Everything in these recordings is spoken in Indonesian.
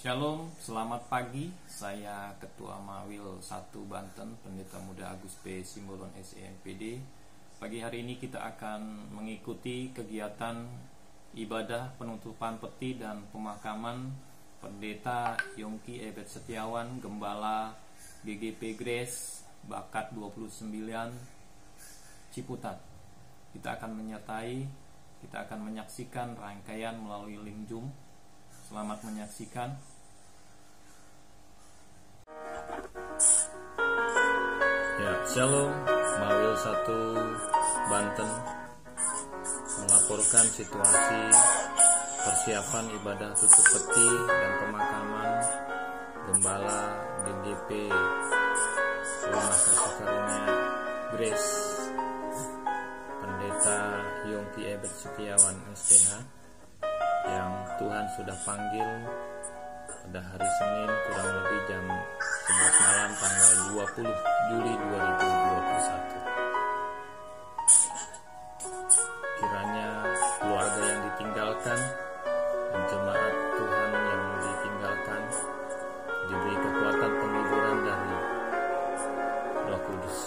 Shalom, selamat pagi. Saya Ketua Mawil 1 Banten, Pendeta Muda Agus P. Simbolon SEMPD. Pagi hari ini kita akan mengikuti kegiatan ibadah penutupan peti dan pemakaman Pendeta Yongki Ebet Setiawan, Gembala GGP Grace, Bakat 29, Ciputat. Kita akan menyaksikan rangkaian melalui link Zoom. Selamat menyaksikan. Ya, Shalom, Mawil 1 Banten melaporkan situasi persiapan ibadah tutup peti dan pemakaman Gembala GGP Rumah Kasih Karunia Grace Pendeta Yongki Ebet Setiawan STH yang Tuhan sudah panggil pada hari Senin kurang lebih jam 11 malam tanggal 20 Juli 2021. Kiranya keluarga yang ditinggalkan dan jemaat Tuhan yang ditinggalkan diberi kekuatan penghiburan dari Roh Kudus.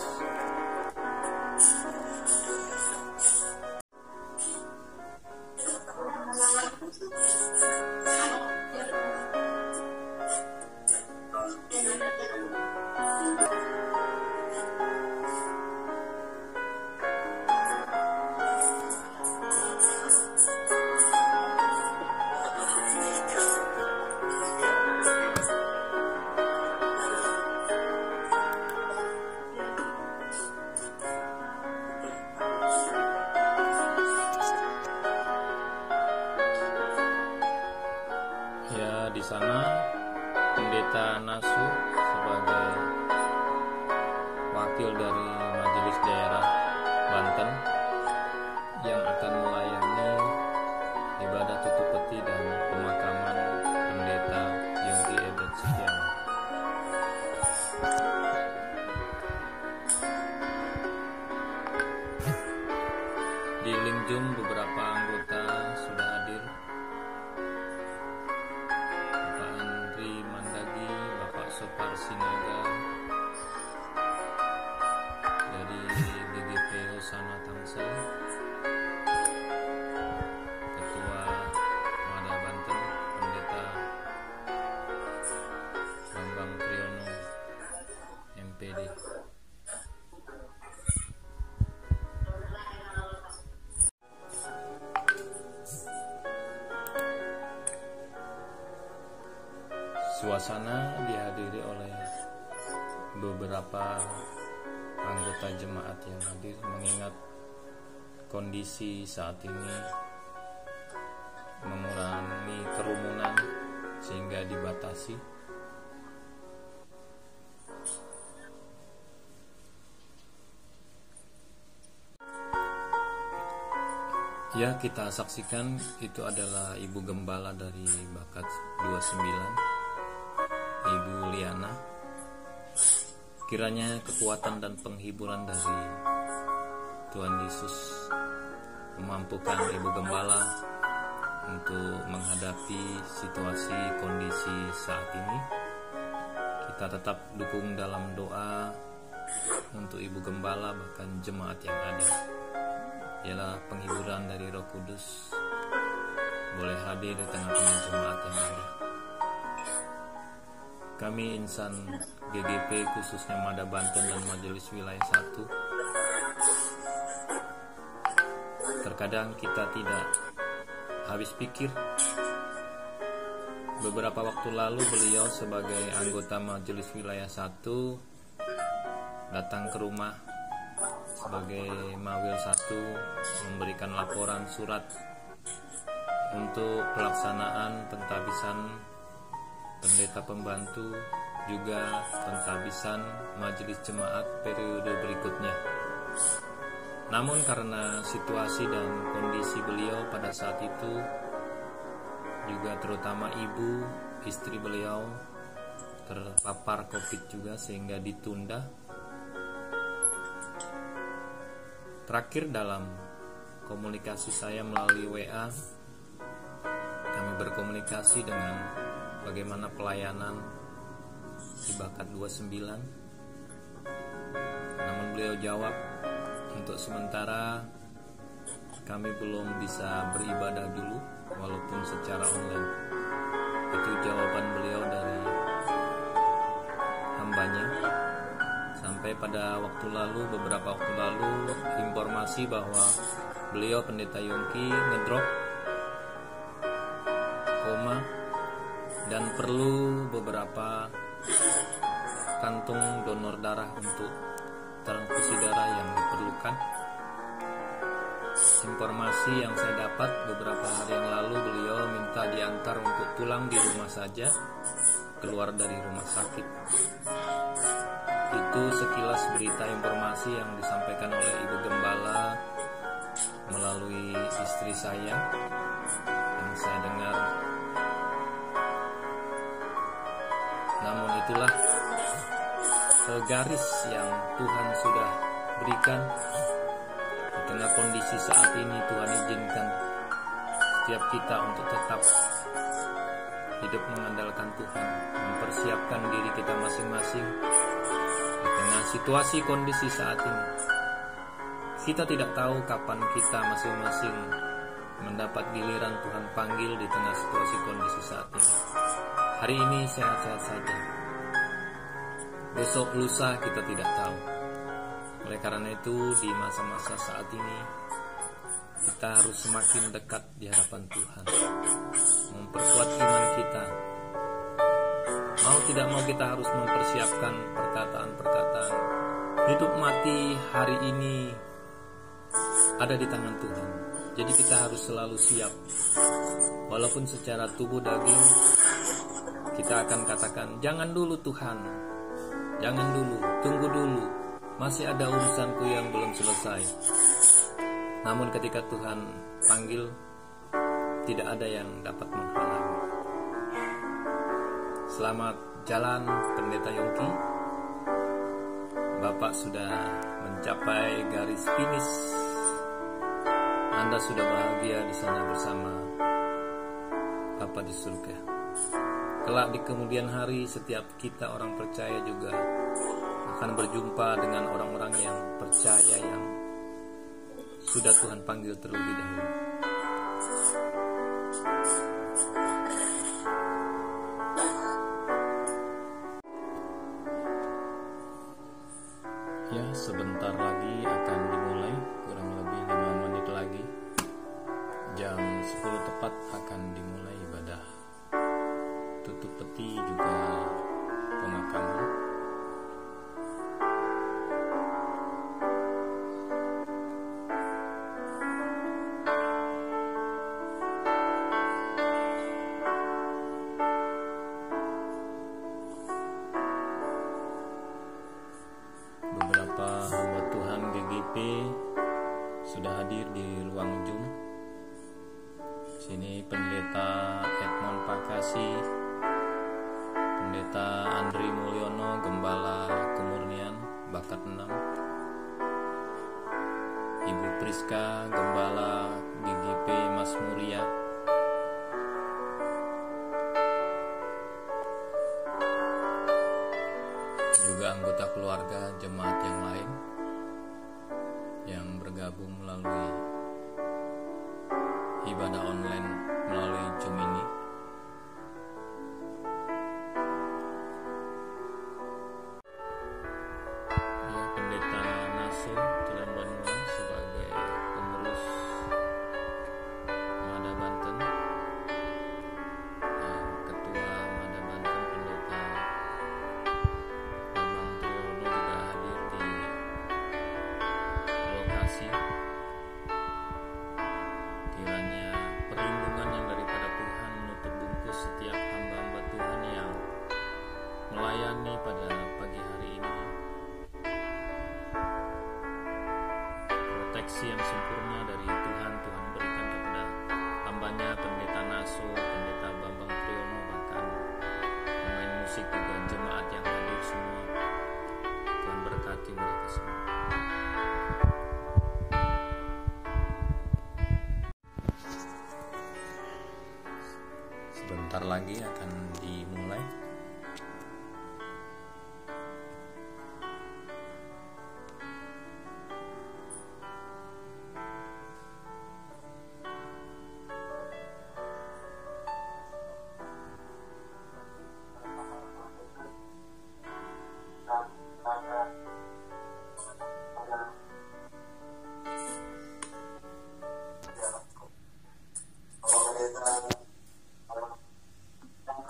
Ya, di sana Pendeta Nasu sebagai wakil dari Majelis Daerah Banten yang akan melayani ibadah tutup peti dan pemakaman Pendeta Yongki Ebet Setiawan. Di link Zoom beberapa anggota sudah hadir. Sopar Sinaga dari GGP Hosana Tangsel, Ketua Mada Banten Pendeta Bambang Priyono MPD. Suasana dihadiri oleh beberapa anggota jemaat yang hadir mengingat kondisi saat ini mengurangi kerumunan sehingga dibatasi. Ya, kita saksikan itu adalah Ibu Gembala dari Bakat 29, Ibu Liana. Kiranya kekuatan dan penghiburan dari Tuhan Yesus memampukan Ibu Gembala untuk menghadapi situasi kondisi saat ini. Kita tetap dukung dalam doa untuk Ibu Gembala bahkan jemaat yang ada. Ialah penghiburan dari Roh Kudus boleh hadir di tengah-tengah jemaat yang ada. Kami insan GGP khususnya Mada Banten dan Majelis Wilayah 1, terkadang kita tidak habis pikir. Beberapa waktu lalu beliau sebagai anggota Majelis Wilayah 1 datang ke rumah sebagai Mawil 1 memberikan laporan surat untuk pelaksanaan pentabisan pendeta pembantu, juga pentabisan majelis jemaat periode berikutnya. Namun karena situasi dan kondisi beliau pada saat itu, juga terutama ibu, istri beliau terpapar COVID juga sehingga ditunda. Terakhir dalam komunikasi saya melalui WA, kami berkomunikasi dengan bagaimana pelayanan di Bakat 29. Namun beliau jawab, untuk sementara kami belum bisa beribadah dulu walaupun secara online. Itu jawaban beliau dari hambanya. Sampai pada beberapa waktu lalu, informasi bahwa beliau Pendeta Yongki ngedrop, koma, dan perlu beberapa kantung donor darah untuk transfusi darah yang diperlukan. Informasi yang saya dapat beberapa hari yang lalu, beliau minta diantar untuk pulang di rumah saja, keluar dari rumah sakit. Itu sekilas berita informasi yang disampaikan oleh Ibu Gembala melalui istri saya yang saya dengar. Namun itulah garis yang Tuhan sudah berikan. Di tengah kondisi saat ini, Tuhan izinkan setiap kita untuk tetap hidup mengandalkan Tuhan, mempersiapkan diri kita masing-masing di tengah situasi kondisi saat ini. Kita tidak tahu kapan kita masing-masing mendapat giliran Tuhan panggil di tengah situasi kondisi saat ini. Hari ini sehat-sehat saja, besok lusa kita tidak tahu. Oleh karena itu, di masa-masa saat ini kita harus semakin dekat di hadapan Tuhan, memperkuat iman kita. Mau tidak mau kita harus mempersiapkan perkataan-perkataan. Hidup mati hari ini ada di tangan Tuhan. Jadi kita harus selalu siap. Walaupun secara tubuh daging kita akan katakan, jangan dulu Tuhan, jangan dulu, tunggu dulu, masih ada urusanku yang belum selesai. Namun ketika Tuhan panggil, tidak ada yang dapat menghalangi. Selamat jalan Pendeta Yongki. Bapak sudah mencapai garis finish. Anda sudah bahagia di sana bersama Bapa di surga. Kelak di kemudian hari, setiap kita orang percaya juga akan berjumpa dengan orang-orang yang percaya, yang sudah Tuhan panggil terlebih dahulu. Ya, sebentar lagi akan dimulai, kurang lebih 5 menit lagi. Jam 10 tepat akan dimulai ibadah tutup peti juga pemakaman. Beberapa hamba Tuhan GGP sudah hadir di ruang Zoom. Sini Pendeta Edmond Pakasi, Pendeta Andri Mulyono, Gembala Kemurnian, Bakat 6, Ibu Priska, Gembala GGP Mas Muria, juga anggota keluarga jemaat yang lain yang bergabung melalui ibadah online melalui Zoom ini. Ya, Pendeta Naso Tulan Banua sebagai pengurus Mada Banten, dan Ketua Mada Banten Pendeta Bambang Triono juga hadir di lokasi. Kiranya perlindungan yang daripada Tuhan menutup bungkus setiap hamba-hamba Tuhan yang melayani pada pagi hari ini. Proteksi yang sempurna dari Tuhan berikan kepada hambanya Pendeta Naso, Pendeta Bambang Triono, bahkan pemain musik juga jemaat yang hadir semua. Tuhan berkati mereka semua. Sebentar lagi akan dimulai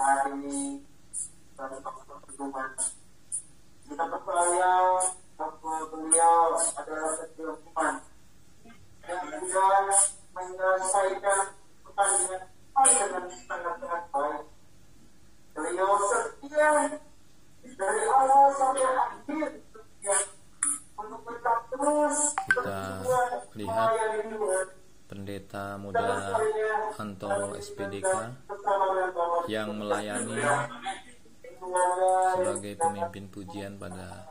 hari dari pertemuan. Kita percaya bahwa beliau adalah setiauman yang juga menyelesaikan pertandingan dengan sangat-sangat baik. Beliau setia dari awal sampai akhir untuk tetap terus berjuang lihat pendeta muda Antoro SPDK yang melayani sebagai pemimpin pujian pada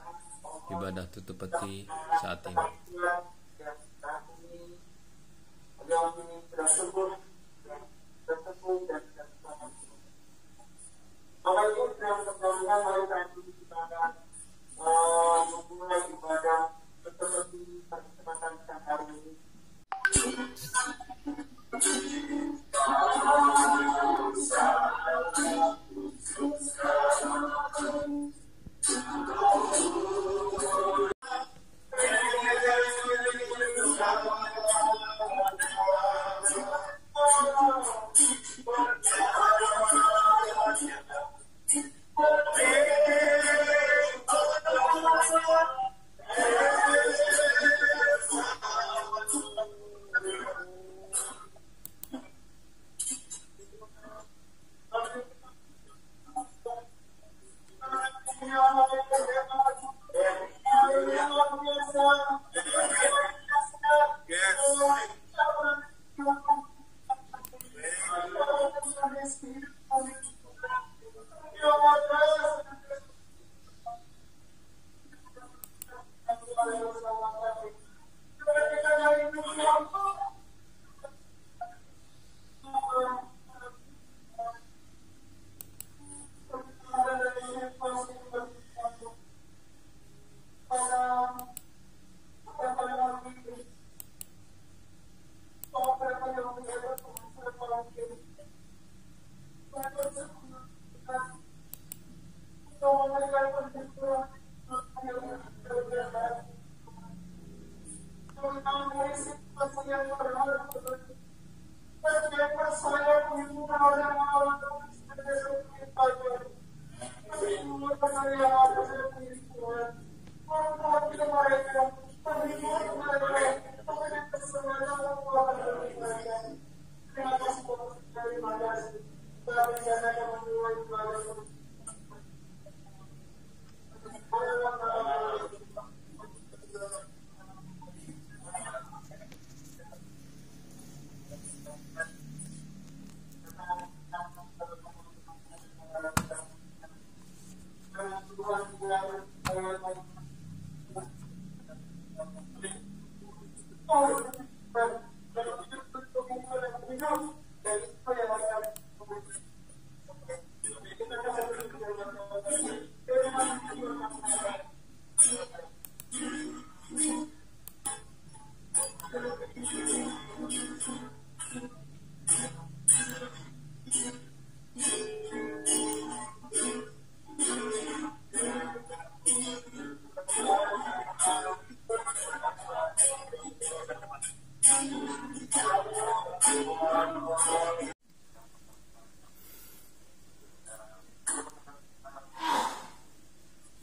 ibadah tutup peti saat ini. Memulai ibadah seperti kesempatan hari ini.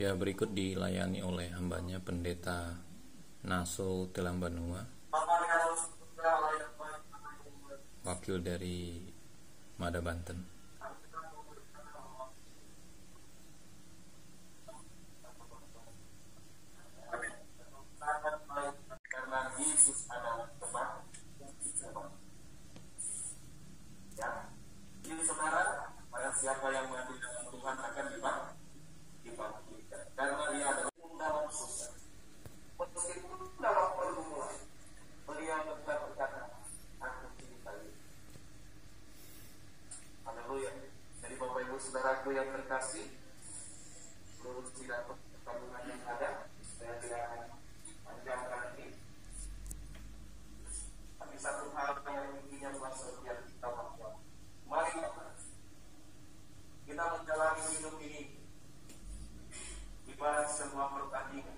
Ya, berikut dilayani oleh hambanya Pendeta Naso Telambanua, wakil dari Mada Banten. Karena Yesus adalah teman, ya, jadi saudara, pada siapa yang mengadu dengan Tuhan akan dibangkitkan. Karena dia ada dalam susah, meskipun dalam pergumulan, beliau tetap berkata, aku cintai. Haleluya. Jadi Bapak Ibu Saudaraku yang terkasih, seluruh sidang pertandingan yang ada, saya tidak akan panjangkan ini. Tapi satu hal yang intinya masuk biar kita mampu. Mari kita menjalani hidup ini ibarat sebuah pertandingan,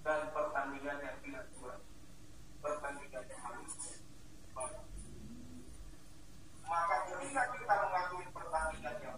dan pertandingan yang tidak kuat, pertandingan yang harus. Maka ketika kita mengakui pertandingan yang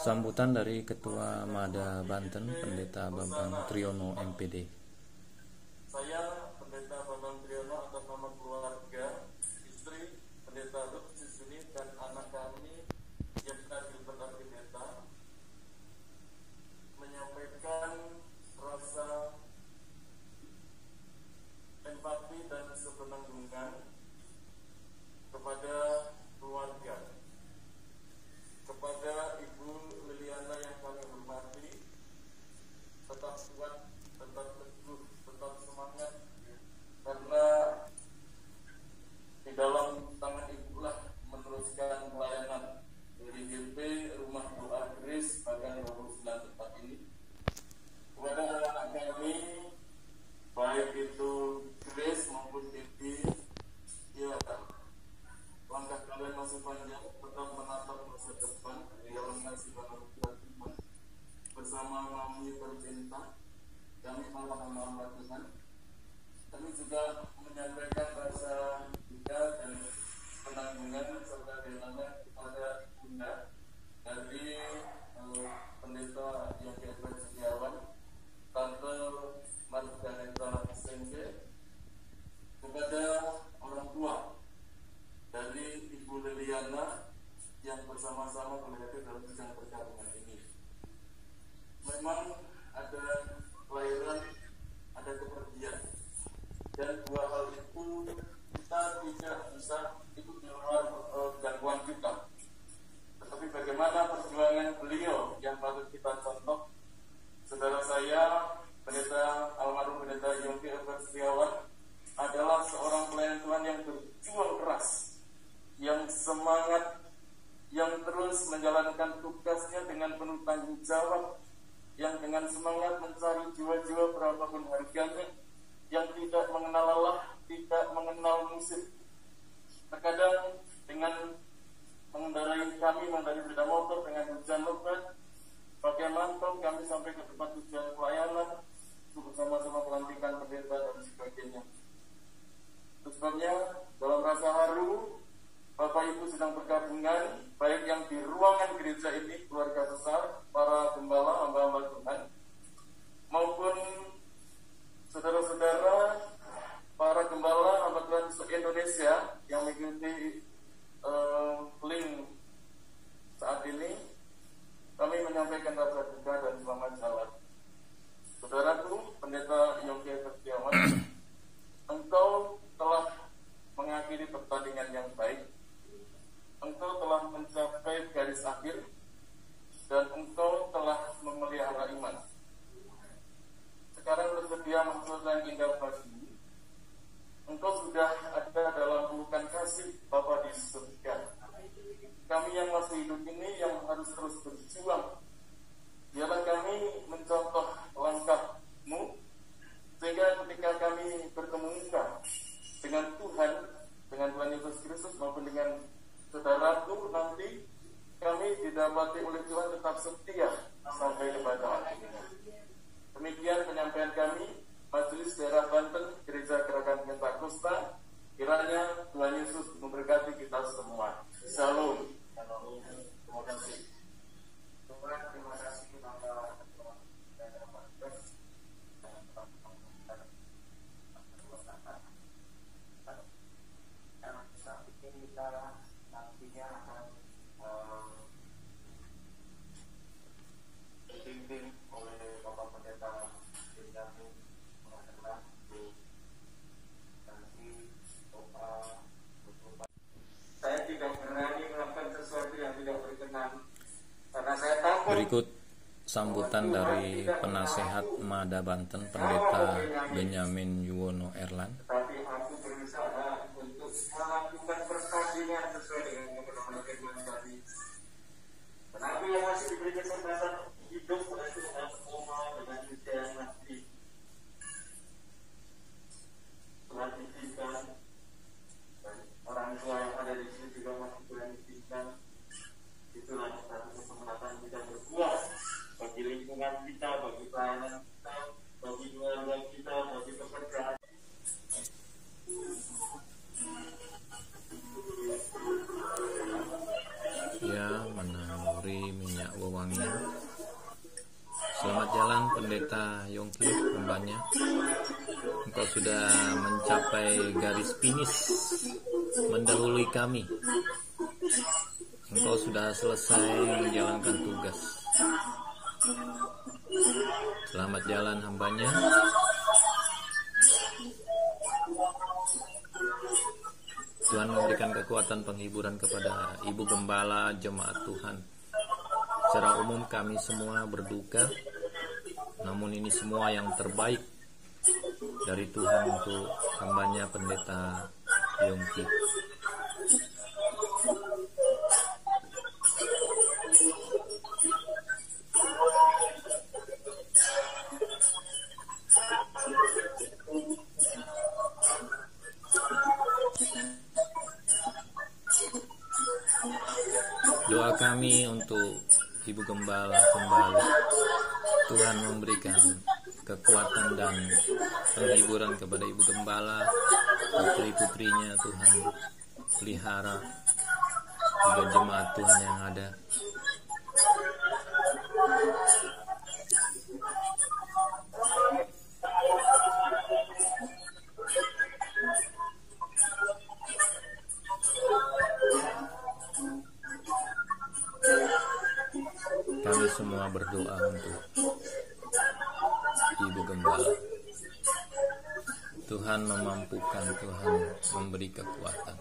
Sambutan dari Ketua Mada Banten, Pendeta Bambang Triyono MPD. Saya, Pendeta Bambang Triyono, atas nama keluarga, istri, Pendeta Ruth Sisuni, dan anak kami yang hadir pada pendeta, menyampaikan rasa empati dan sepenanggungan kepada keluarga, kepada Ibu Liliana yang kami hormati. Tetap kuat, tetap teguh, tetap semangat, karena di dalam tangan Ibulah meneruskan pelayanan dari GP Rumah Doa Grace Bagan 29 tempat ini. Kepada anak kami, baik itu Grace maupun Bibi, ya, langkah kalian masih panjang, tetap menatap masa depan di dalam kasih karunia Tuhan. Bersama Mami tercinta, kami menghamba Tuhan. Kami juga menyampaikan rasa duka dan penanggungan serta dengannya kepada Bunda dari Pendeta Yogi Setiawan, Tante Margareta Senge, kepada orang tua dari Ibu Liliana yang bersama-sama berada dalam sidang perkabungan ini. Memang ada kelahiran, ada kepergian, dan dua hal itu kita tidak bisa, itu di luar gangguan kita. Tetapi bagaimana perjuangan beliau yang patut kita contoh. Saudara saya, Pendeta almarhum Pendeta Yogi Setiawan, adalah seorang pelayan Tuhan yang berjuang keras, yang semangat, yang terus menjalankan tugasnya dengan penuh tanggung jawab, yang dengan semangat mencari jiwa-jiwa berapapun harganya, yang tidak mengenal lelah, tidak mengenal musim. Terkadang dengan mengendarai sepeda motor dengan hujan lebat, pakai mantel, kami sampai ke tempat tujuan pelayanan, bersama-sama pelantikan pendeta dan sebagainya. Itu sebabnya dalam rasa haru, Bapak Ibu sedang bergabungan, baik yang di ruangan gereja ini, keluarga besar, para gembala, hamba-hamba Tuhan, maupun saudara-saudara, para gembala, hamba Tuhan se-Indonesia yang mengikuti link saat ini. Kami menyampaikan rasa duka dan selamat jalan. Saudaraku, Pendeta Yogi Setiawan, engkau telah mengakhiri pertandingan yang baik. Engkau telah mencapai garis akhir, dan engkau telah memelihara iman. Sekarang bersedia masuk yang indah bagi. Engkau sudah ada dalam pelukan kasih Bapa di surga. Kami yang masih hidup ini yang harus terus berjuang. Biarlah kami mencontoh langkah-Mu, sehingga ketika kami bertemu muka dengan Tuhan Yesus Kristus maupun dengan saudaraku, nanti kami didapati oleh Tuhan tetap setia sampai kepada akhirnya. Demikian penyampaian kami, Majelis Daerah Banten, Gereja Gerakan Pentakosta. Kiranya Tuhan Yesus memberkati kita semua. Shalom. Terima kasih. Tuhan, terima kasih kepada nantinya akan dibimbing oleh Bapak Pendeta Benjamin Mengadakan nanti doa. Saya tidak berani melakukan sesuatu yang tidak berkenan, karena saya takut. Berikut sambutan dari penasehat Mada Banten, Pendeta Benyamin Yuwono Erlan. Tapi aku berusaha untuk melakukan pertandingan sesuai dengan kebenaran firman tadi. Dan aku yang masih diberi kesempatan hidup oleh Tuhan semua dengan usia yang masih telah didikan, dan orang tua yang ada di sini juga masih telah didikan. Itulah satu kesempatan kita berbuat bagi lingkungan kita, bagi pelayanan kita, bagi keluarga kita, bagi pekerjaan. Ya, menamuri minyak wewangi semuanya. Engkau sudah mencapai garis finish, mendahului kami. Engkau sudah selesai menjalankan tugas. Selamat jalan hambanya. Tuhan memberikan kekuatan penghiburan kepada Ibu Gembala, jemaat Tuhan. Secara umum kami semua berduka, namun ini semua yang terbaik dari Tuhan untuk hambanya Pendeta Yongki. Doa kami untuk Ibu Gembala kembali, Tuhan memberikan kekuatan dan penghiburan kepada Ibu Gembala, putri-putrinya Tuhan pelihara, juga jemaat Tuhan yang ada. Kami semua berdoa untuk Ibu Gembala. Tuhan memampukan, Tuhan memberi kekuatan.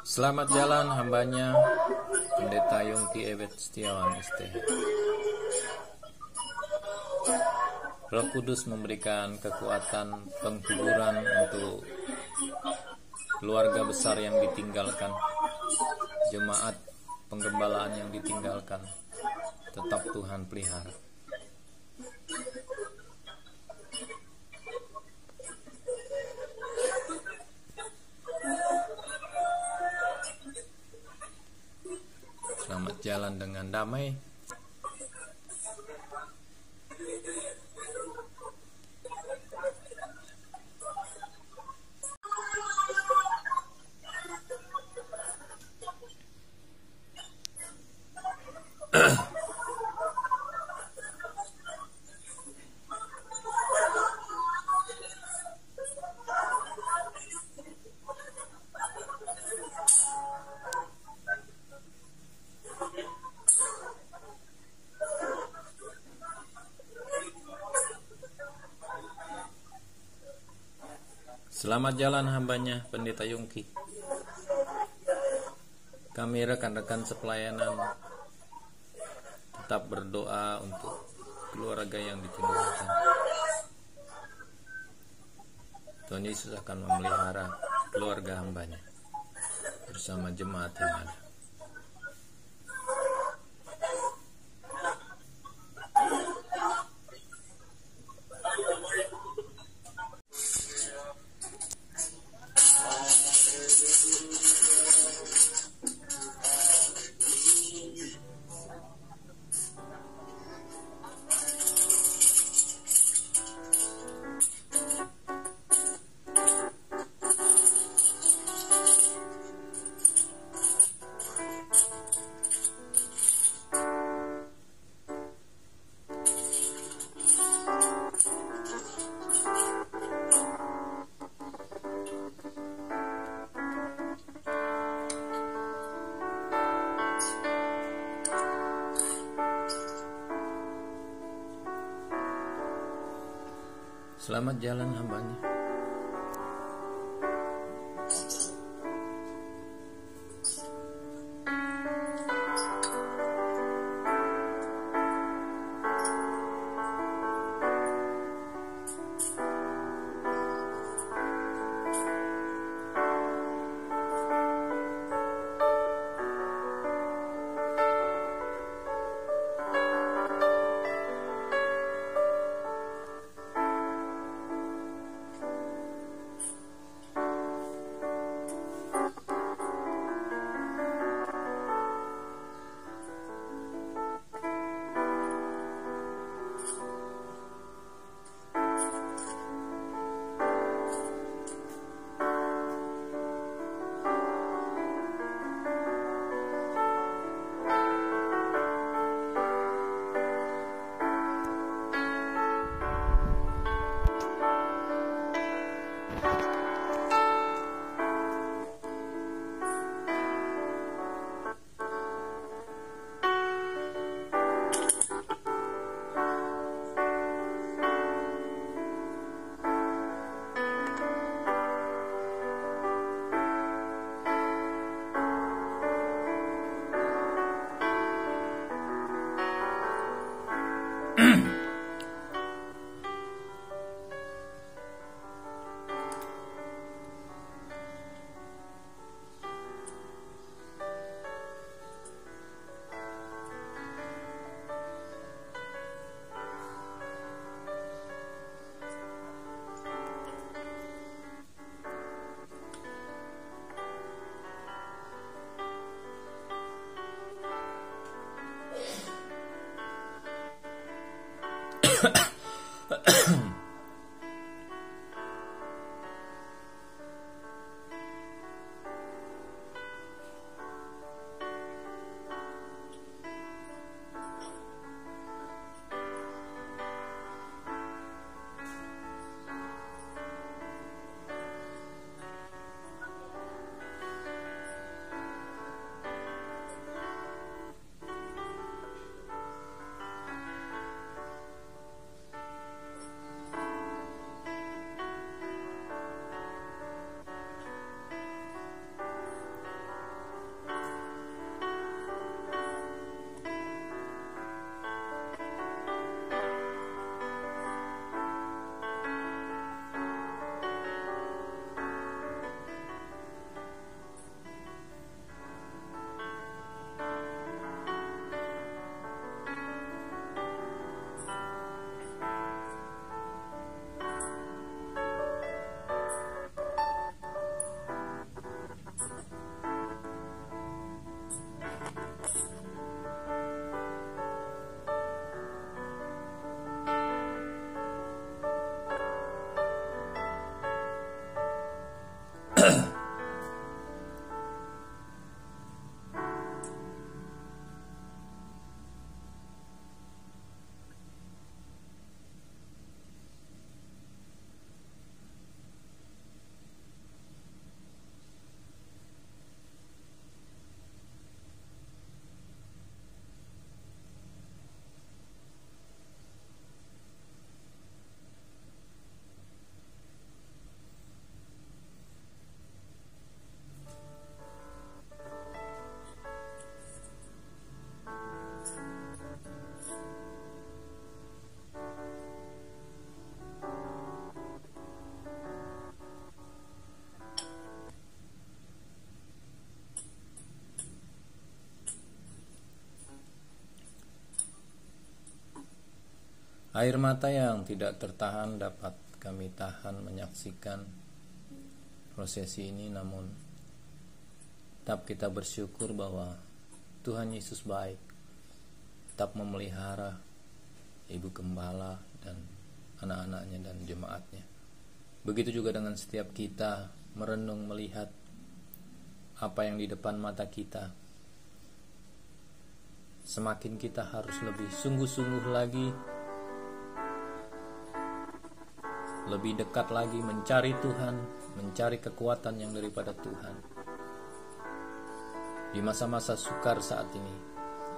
Selamat jalan hambanya Pendeta Yongki Ewet Setiawan STH. Roh Kudus memberikan kekuatan penghiburan untuk keluarga besar yang ditinggalkan, jemaat penggembalaan yang ditinggalkan, tetap Tuhan pelihara. Selamat jalan dengan damai. Selamat jalan hambanya Pendeta Yongki. Kami rekan-rekan sepelayanan tetap berdoa untuk keluarga yang ditinggalkan. Tuhan Yesus akan memelihara keluarga hambanya bersama jemaat yang ada. Selamat jalan hambanya. Air mata yang tidak tertahan dapat kami tahan menyaksikan prosesi ini, namun tetap kita bersyukur bahwa Tuhan Yesus baik, tetap memelihara Ibu Gembala dan anak-anaknya dan jemaatnya. Begitu juga dengan setiap kita merenung melihat apa yang di depan mata kita. Semakin kita harus lebih sungguh-sungguh lagi, lebih dekat lagi mencari Tuhan, mencari kekuatan yang daripada Tuhan. Di masa-masa sukar saat ini,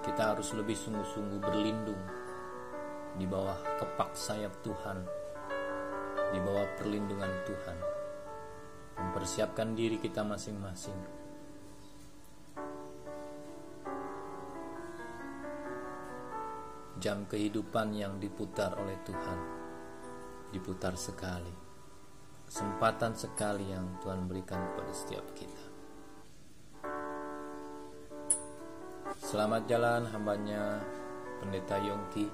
kita harus lebih sungguh-sungguh berlindung di bawah kepak sayap Tuhan, di bawah perlindungan Tuhan, mempersiapkan diri kita masing-masing. Jam kehidupan yang diputar oleh Tuhan, diputar sekali. Kesempatan sekali yang Tuhan berikan kepada setiap kita. Selamat jalan hambanya Pendeta Yongki.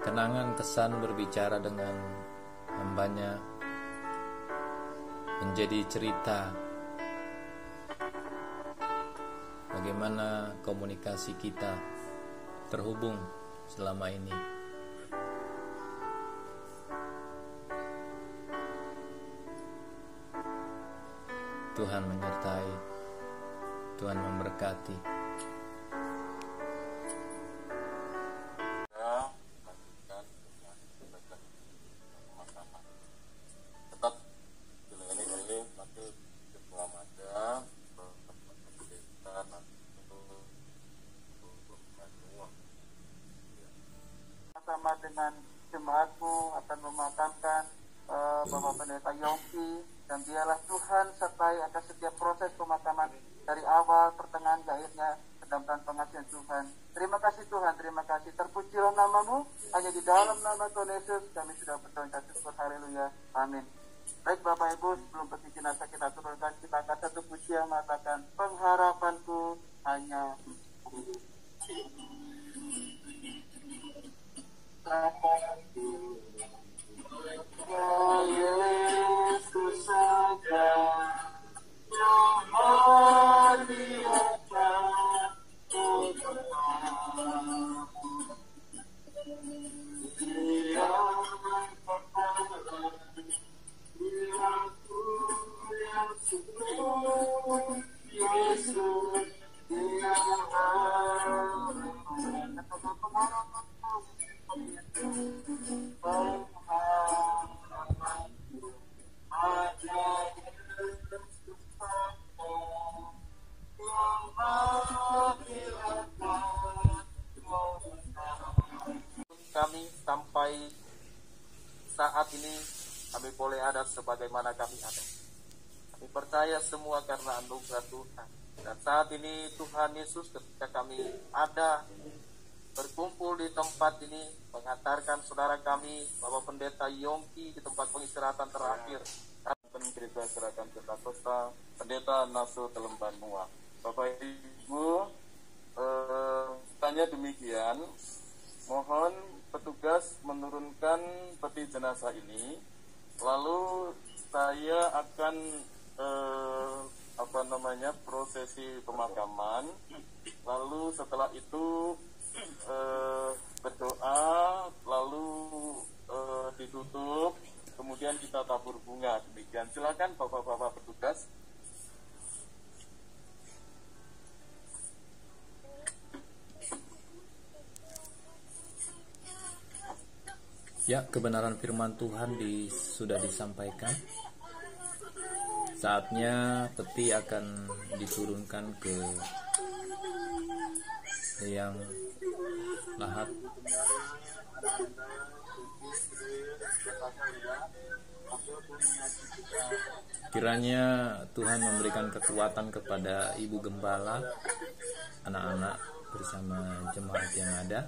Kenangan kesan berbicara dengan hambanya menjadi cerita bagaimana komunikasi kita terhubung selama ini. Tuhan menyertai, Tuhan memberkati. Sama dengan jemaatmu akan memakamkan Bapak Pendeta Yongki, dan biarlah Tuhan sertai atas setiap proses pemakaman dari awal, pertengahan, akhirnya ke dalam pengasihan Tuhan. Terima kasih Tuhan, terima kasih. Terpujilah namamu, hanya di dalam nama Tuhan Yesus kami sudah berdoa dan syukur. Haleluya, amin. Baik Bapak Ibu, sebelum peti jenazah kita turunkan, kita akan satu pujian mengatakan pengharapanku hanya Yesus saja yang muliakan kami sampai saat ini kami boleh ada sebagaimana kami ada. Kami percaya semua karena anugerah Tuhan. Dan saat ini Tuhan Yesus, ketika kami ada berkumpul di tempat ini, mengantarkan saudara kami Bapak Pendeta Yongki di tempat pengistirahatan terakhir, kami kita serahkan ke Kapolsta Pendeta Naso Telembanua. Bapak Ibu, tanya demikian, mohon petugas menurunkan peti jenazah ini, lalu saya akan prosesi pemakaman, lalu setelah itu berdoa, lalu ditutup, kemudian kita tabur bunga. Demikian, silakan bapak-bapak petugas. Ya, kebenaran firman Tuhan sudah disampaikan. Saatnya peti akan diturunkan ke liang lahat. Kiranya Tuhan memberikan kekuatan kepada Ibu Gembala, anak-anak bersama jemaat yang ada.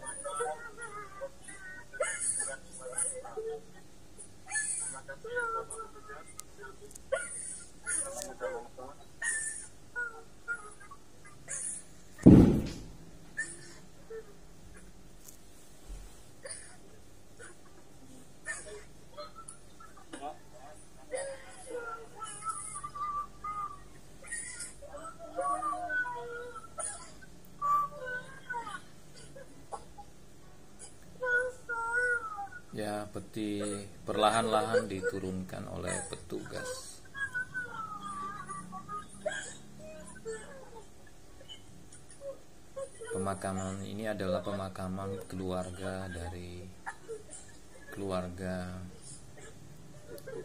Ya, peti perlahan-lahan diturunkan oleh petugas. Pemakaman ini adalah pemakaman keluarga dari keluarga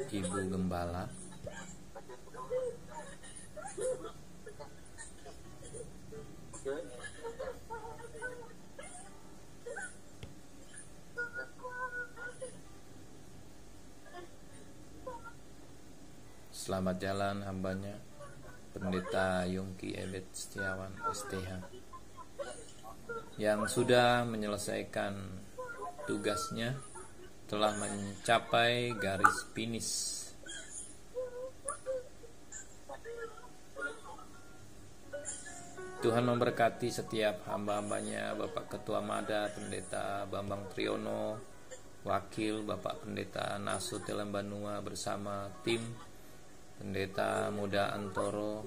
Ibu Gembala. Selamat jalan hambanya, Pendeta Yongki Ebet Setiawan STH, yang sudah menyelesaikan tugasnya, telah mencapai garis finish. Tuhan memberkati setiap hamba-hambanya, Bapak Ketua Mada Pendeta Bambang Triyono, Wakil Bapak Pendeta Naso Telembanua bersama tim, Pendeta Muda Antoro,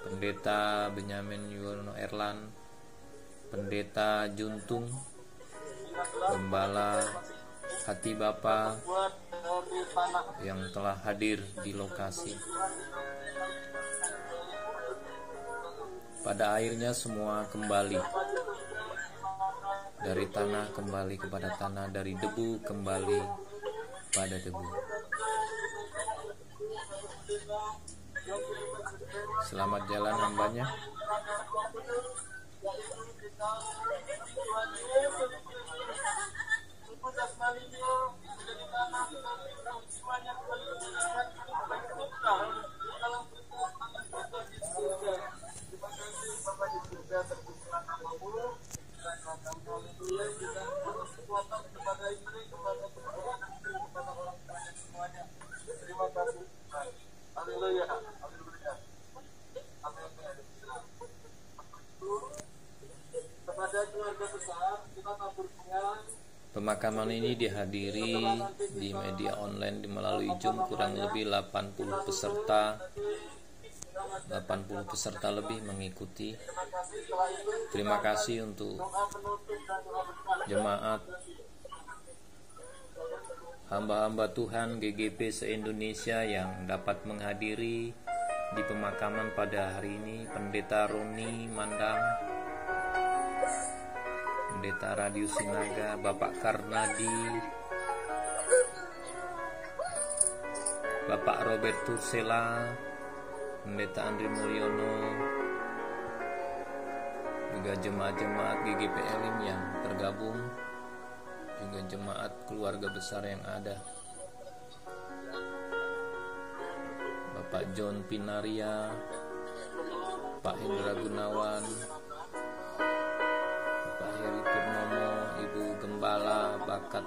Pendeta Benyamin Yuwono Erlan, Pendeta Juntung, Gembala Hati Bapa yang telah hadir di lokasi. Pada akhirnya semua kembali dari tanah kembali kepada tanah, dari debu kembali pada debu. Selamat jalan hambanya. Terima kasih. Haleluya. Kepada keluarga besar, kita tabur bunga. Pemakaman ini dihadiri di media online melalui Zoom kurang lebih 80 peserta lebih mengikuti. Terima kasih untuk jemaat hamba-hamba Tuhan GGP se-Indonesia yang dapat menghadiri di pemakaman pada hari ini. Pendeta Roni Mandang, Pendeta Radius Sinaga, Bapak Karnadi, Bapak Robert Tursela, Pendeta Andri Mulyono, juga jemaat-jemaat GGP Elim yang tergabung jemaat keluarga besar yang ada. Bapak John Pinaria, Pak Hendra Gunawan, Pak Heri Purnomo, Ibu Gembala Bakat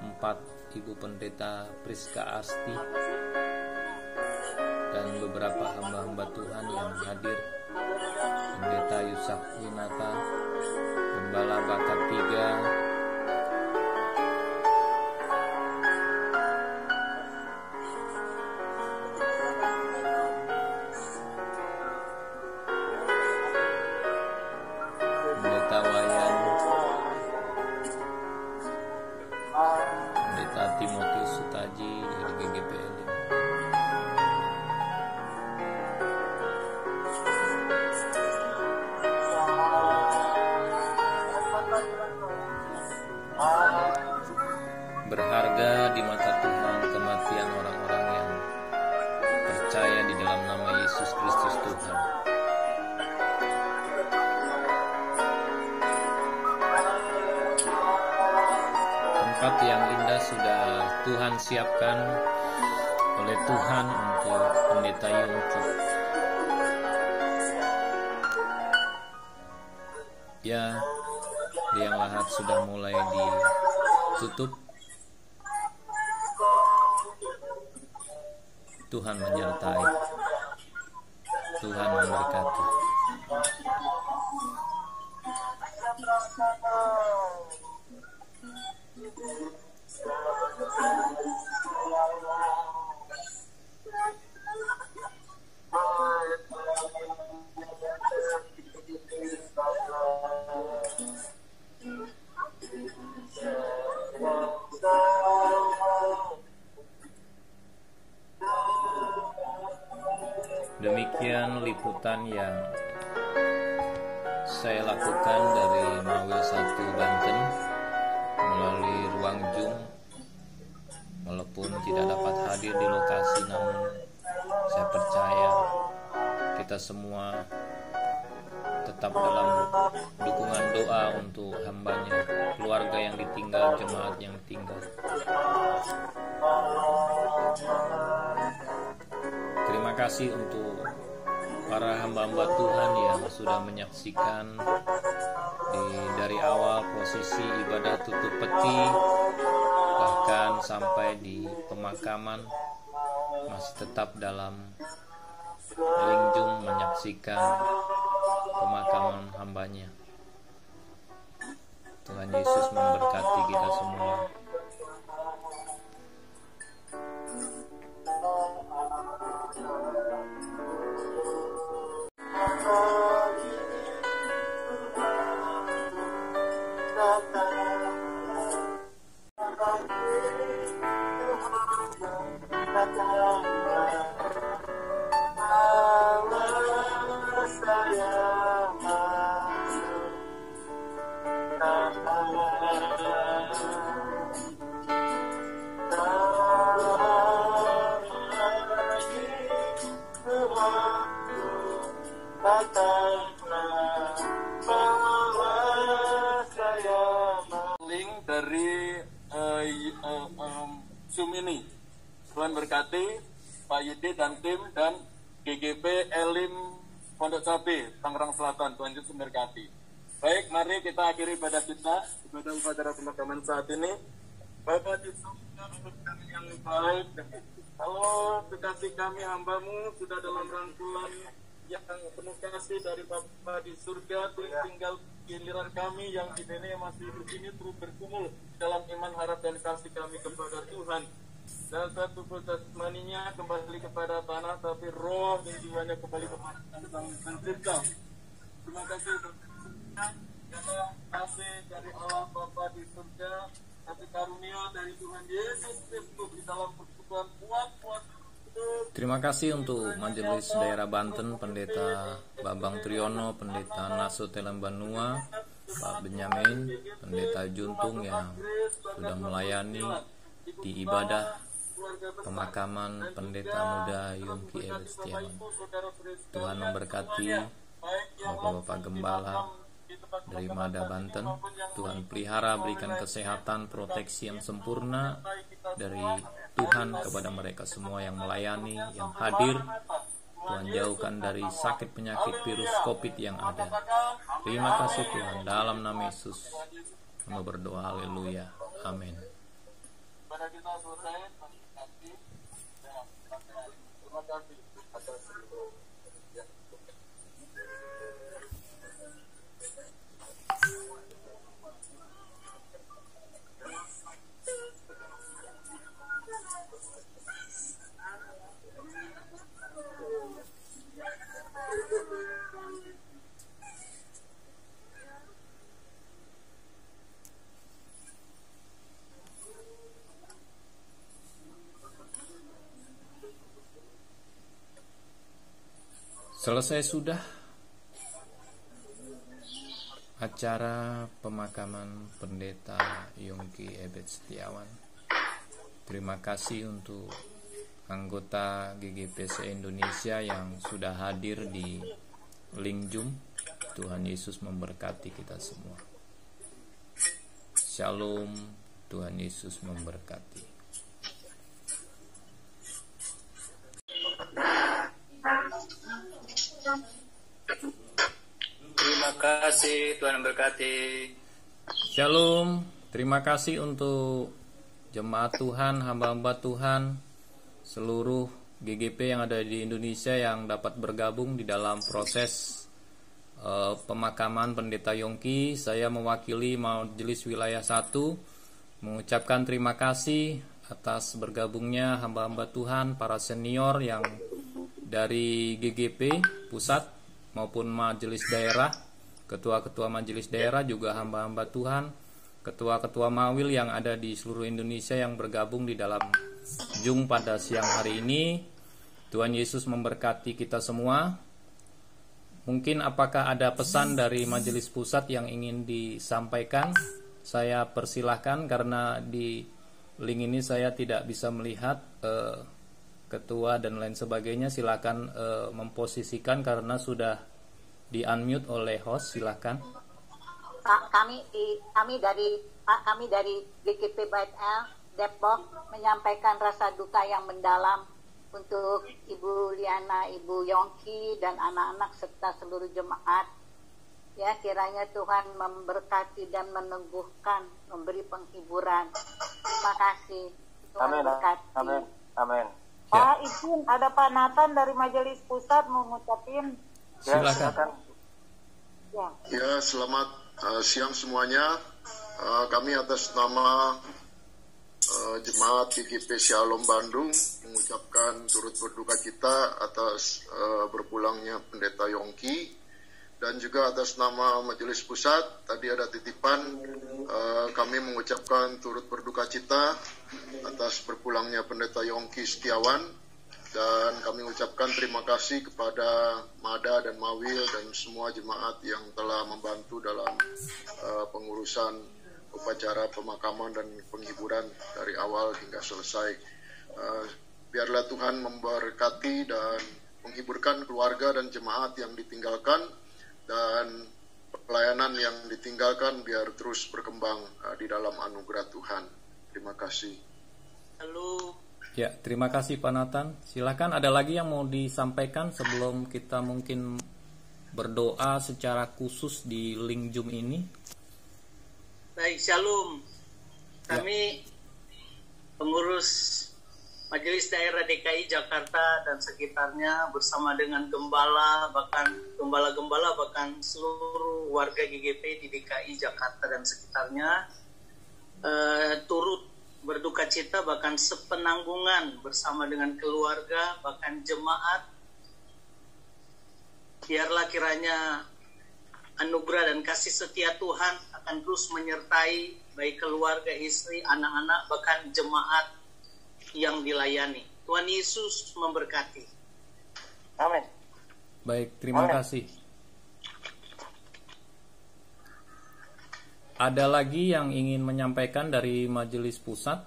4, Ibu Pendeta Priska Asti, dan beberapa hamba-hamba Tuhan yang hadir. Pendeta Yusak Winata, Gembala Bakat 3, Pendeta Wayan, Pendeta Timotius Sutaji dari GGPL. Berharga di mata Tuhan kematian orang-orang yang percaya di dalam nama Yesus Kristus Tuhan. Tempat yang indah sudah Tuhan siapkan oleh Tuhan untuk Pendeta Yongcu. Ya, liang lahat sudah mulai ditutup. Tuhan menyertai, Tuhan memberkati. Demikian liputan yang saya lakukan dari Mawil 1 Banten melalui ruang Zoom. Walaupun tidak dapat hadir di lokasi, namun saya percaya kita semua tetap dalam dukungan doa untuk hambanya, keluarga yang ditinggal, jemaat yang ditinggal. Terima kasih untuk para hamba-hamba Tuhan yang sudah menyaksikan dari awal prosesi ibadah tutup peti, bahkan sampai di pemakaman, masih tetap dalam link Zoom menyaksikan pemakaman hambanya. Tuhan Yesus memberkati kita semua. Link dari Zoom ini. Tuhan berkati Pak Yudi dan tim dan GGP Elim Pondok Cabe Tangerang Selatan. Tuhan Yesus memberkati. Baik, mari kita akhiri ibadah kita, ibadah upacara pemakaman saat ini. Bapak di surga, kami yang baik, kalau kekasih kami hambamu sudah dalam rangkulan yang penuh kasih dari Bapa di surga, tinggal giliran kami yang di sini masih hidup ini terus bergumul dalam iman, harap dan kasih kami kepada Tuhan. Dan satu jasmaninya kembali kepada tanah, tapi roh dan jiwanya kembali kepada Sang Pencipta. Terima kasih karena kasih dari Allah Bapa di surga, kasih karunia dari Tuhan Yesus Kristus di dalam persekutuan kuat. Terima kasih untuk Majelis Daerah Banten, Pendeta Babang Triyono, Pendeta Naso Telembanua, Pak Benyamin, Pendeta Juntung yang sudah melayani di ibadah pemakaman Pendeta Muda Yongki Elestiawan. Tuhan memberkati Bapak-Bapak Gembala, dari Mada Banten. Tuhan pelihara, berikan kesehatan, proteksi yang sempurna dari Tuhan kepada mereka semua yang melayani, yang hadir. Tuhan jauhkan dari sakit penyakit virus COVID yang ada. Terima kasih Tuhan, dalam nama Yesus kami berdoa, haleluya, amin. Selesai sudah acara pemakaman Pendeta Yongki Ebet Setiawan. Terima kasih untuk anggota GGP se-Indonesia yang sudah hadir di link Zoom. Tuhan Yesus memberkati kita semua. Shalom, Tuhan Yesus memberkati. Terima kasih, Tuhan memberkati. Shalom, terima kasih untuk jemaat Tuhan, hamba-hamba Tuhan, seluruh GGP yang ada di Indonesia yang dapat bergabung di dalam proses pemakaman Pendeta Yongki. Saya mewakili Majelis Wilayah 1 mengucapkan terima kasih atas bergabungnya hamba-hamba Tuhan, para senior yang dari GGP pusat maupun majelis daerah, ketua-ketua majelis daerah, juga hamba-hamba Tuhan, ketua-ketua mawil yang ada di seluruh Indonesia yang bergabung di dalam Zoom pada siang hari ini. Tuhan Yesus memberkati kita semua. Mungkin apakah ada pesan dari majelis pusat yang ingin disampaikan? Saya persilahkan, karena di link ini saya tidak bisa melihat ketua dan lain sebagainya. Silakan memposisikan karena sudah di unmute oleh host. Silakan. Kami dari GGP Bait El Depok menyampaikan rasa duka yang mendalam untuk Ibu Liana, Ibu Yongki dan anak-anak serta seluruh jemaat. Ya, kiranya Tuhan memberkati dan meneguhkan, memberi penghiburan. Terima kasih. Tuhan berkati. Amin. Amin. Pak, izin ada Pak Nathan dari Majelis Pusat mau ngucapin. Silakan. Ya, selamat siang semuanya. Kami atas nama Jemaat GGP Shalom Bandung mengucapkan turut berduka cita atas berpulangnya Pendeta Yongki, dan juga atas nama Majelis Pusat tadi ada titipan, kami mengucapkan turut berduka cita atas berpulangnya Pendeta Yongki Setiawan, dan kami ucapkan terima kasih kepada Mada dan Mawil dan semua jemaat yang telah membantu dalam pengurusan upacara pemakaman dan penghiburan dari awal hingga selesai. Biarlah Tuhan memberkati dan menghiburkan keluarga dan jemaat yang ditinggalkan, dan pelayanan yang ditinggalkan biar terus berkembang di dalam anugerah Tuhan. Terima kasih. Halo. Ya, terima kasih Pak Nathan. Silakan, ada lagi yang mau disampaikan sebelum kita mungkin berdoa secara khusus di link Zoom ini? Baik, shalom. Kami pengurus Majelis Daerah DKI Jakarta dan sekitarnya bersama dengan gembala, bahkan gembala-gembala, bahkan seluruh warga GGP di DKI Jakarta dan sekitarnya turut berduka cita, bahkan sepenanggungan bersama dengan keluarga, bahkan jemaat. Biarlah kiranya anugerah dan kasih setia Tuhan akan terus menyertai baik keluarga, istri, anak-anak, bahkan jemaat yang dilayani. Tuhan Yesus memberkati. Amin. Baik, terima kasih. Ada lagi yang ingin menyampaikan dari Majelis Pusat?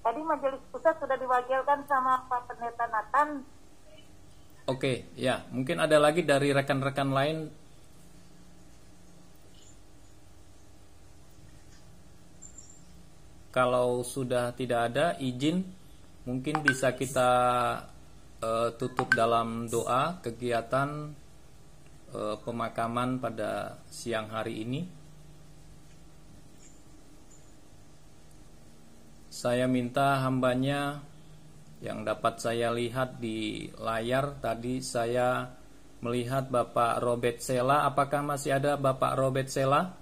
Tadi Majelis Pusat sudah diwakilkan sama Pak Pendeta Nathan. Oke, ya, mungkin ada lagi dari rekan-rekan lain. Kalau sudah tidak ada, izin mungkin bisa kita tutup dalam doa kegiatan pemakaman pada siang hari ini. Saya minta hambanya yang dapat saya lihat di layar tadi, saya melihat Bapak Robert Sela. Apakah masih ada Bapak Robert Sela?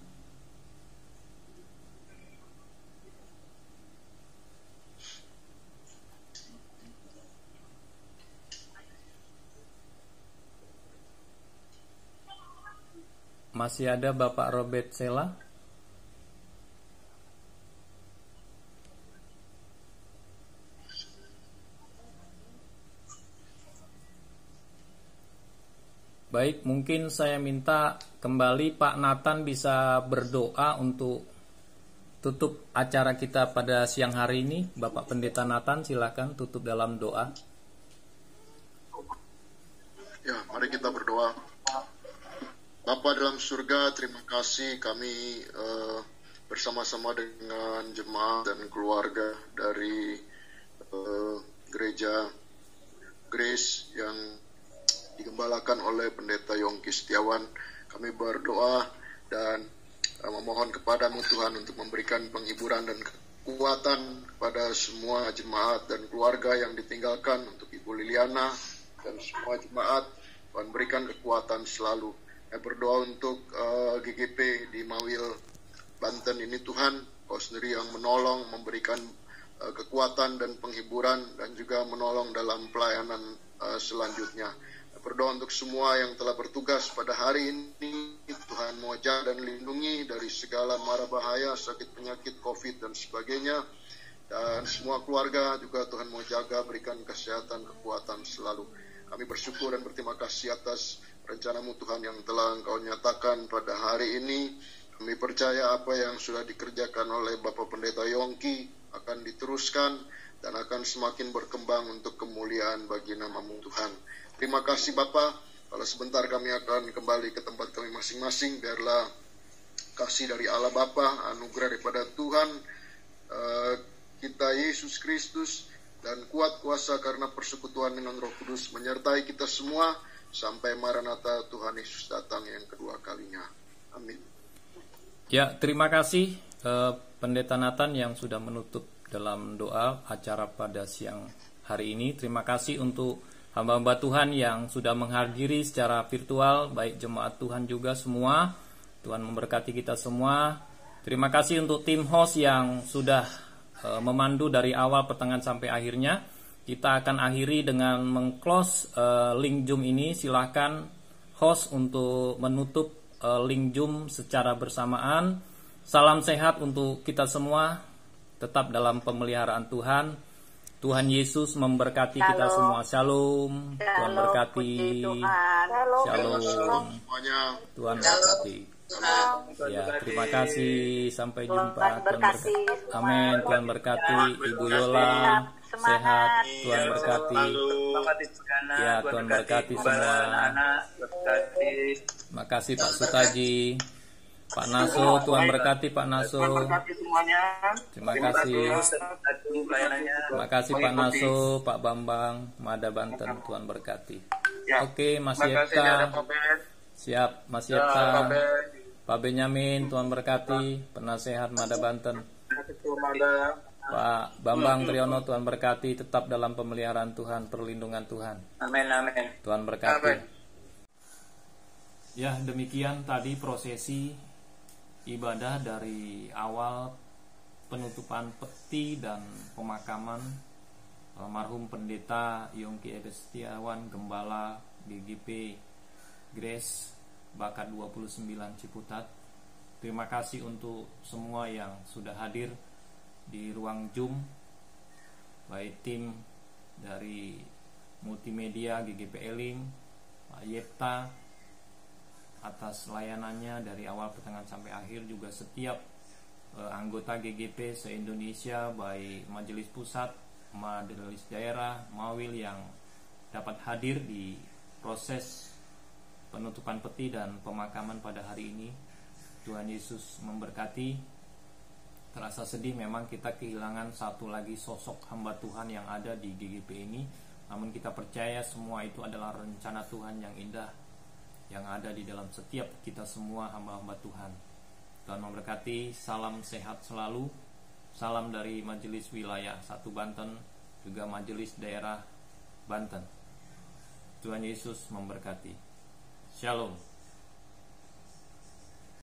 Masih ada Bapak Robert Sela? Baik, mungkin saya minta kembali Pak Nathan bisa berdoa untuk tutup acara kita pada siang hari ini. Bapak Pendeta Nathan, silakan tutup dalam doa. Ya, mari kita berdoa. Bapa dalam surga, terima kasih kami bersama-sama dengan jemaat dan keluarga dari gereja Grace yang digembalakan oleh Pendeta Yongki Setiawan. Kami berdoa dan memohon kepadamu Tuhan untuk memberikan penghiburan dan kekuatan kepada semua jemaat dan keluarga yang ditinggalkan, untuk Ibu Liliana dan semua jemaat. Tuhan berikan kekuatan selalu. Saya berdoa untuk GGP di Mawil, Banten ini Tuhan, Kau sendiri yang menolong, memberikan kekuatan dan penghiburan, dan juga menolong dalam pelayanan selanjutnya. Saya berdoa untuk semua yang telah bertugas pada hari ini, Tuhan mau jaga dan lindungi dari segala mara bahaya, sakit penyakit COVID dan sebagainya. Dan semua keluarga juga Tuhan mau jaga, berikan kesehatan, kekuatan selalu. Kami bersyukur dan berterima kasih atas rencana-Mu Tuhan yang telah Engkau nyatakan pada hari ini. Kami percaya apa yang sudah dikerjakan oleh Bapak Pendeta Yongki akan diteruskan dan akan semakin berkembang untuk kemuliaan bagi nama-Mu Tuhan. Terima kasih Bapak. Kalau sebentar kami akan kembali ke tempat kami masing-masing. Biarlah kasih dari Allah Bapa, anugerah daripada Tuhan kita Yesus Kristus, dan kuat kuasa karena persekutuan dengan Roh Kudus menyertai kita semua sampai Maranatha Tuhan Yesus datang yang kedua kalinya. Amin. Ya, terima kasih Pendeta Nathan yang sudah menutup dalam doa acara pada siang hari ini. Terima kasih untuk hamba-hamba Tuhan yang sudah menghadiri secara virtual, baik jemaat Tuhan juga semua. Tuhan memberkati kita semua. Terima kasih untuk tim host yang sudah memandu dari awal, pertengahan sampai akhirnya. Kita akan akhiri dengan meng-close link Zoom ini. Silakan host untuk menutup link Zoom secara bersamaan. Salam sehat untuk kita semua. Tetap dalam pemeliharaan Tuhan. Tuhan Yesus memberkati kita semua. Shalom. Tuhan berkati. Shalom. Tuhan berkati. Ya, terima kasih. Sampai jumpa. Tuhan berkati. Amin. Tuhan berkati. Ibu Yola sehat. Tuhan berkati. Ya, Tuhan berkati semua. Makasih Pak Sutaji. Pak Naso, Tuhan berkati Pak Naso. Terima kasih. Terima kasih Pak Naso, Pak Bambang, Mada Banten, Tuhan berkati. Oke, Mas Yepta. Siap, Mas Yepta. Pak Benyamin, Tuhan berkati. Penasehat Mada Banten. Pak Bambang Triyono, Tuhan berkati. Tetap dalam pemeliharaan Tuhan, perlindungan Tuhan. Amin, amin. Tuhan berkati. Ya, demikian tadi prosesi ibadah dari awal penutupan peti dan pemakaman almarhum Pendeta Yongki Setiawan, Gembala GGP Grace Bakat 29 Ciputat. Terima kasih untuk semua yang sudah hadir di ruang Zoom, baik tim dari multimedia GGP Elim, Pak Yepta atas layanannya dari awal pertengahan sampai akhir, juga setiap anggota GGP se-Indonesia, baik majelis pusat, majelis daerah, Mawil yang dapat hadir di proses penutupan peti dan pemakaman pada hari ini. Tuhan Yesus memberkati. Terasa sedih memang kita kehilangan satu lagi sosok hamba Tuhan yang ada di GGP ini. Namun kita percaya semua itu adalah rencana Tuhan yang indah yang ada di dalam setiap kita semua hamba-hamba Tuhan. Tuhan memberkati. Salam sehat selalu. Salam dari Majelis Wilayah 1 Banten, juga Majelis Daerah Banten. Tuhan Yesus memberkati. Shalom.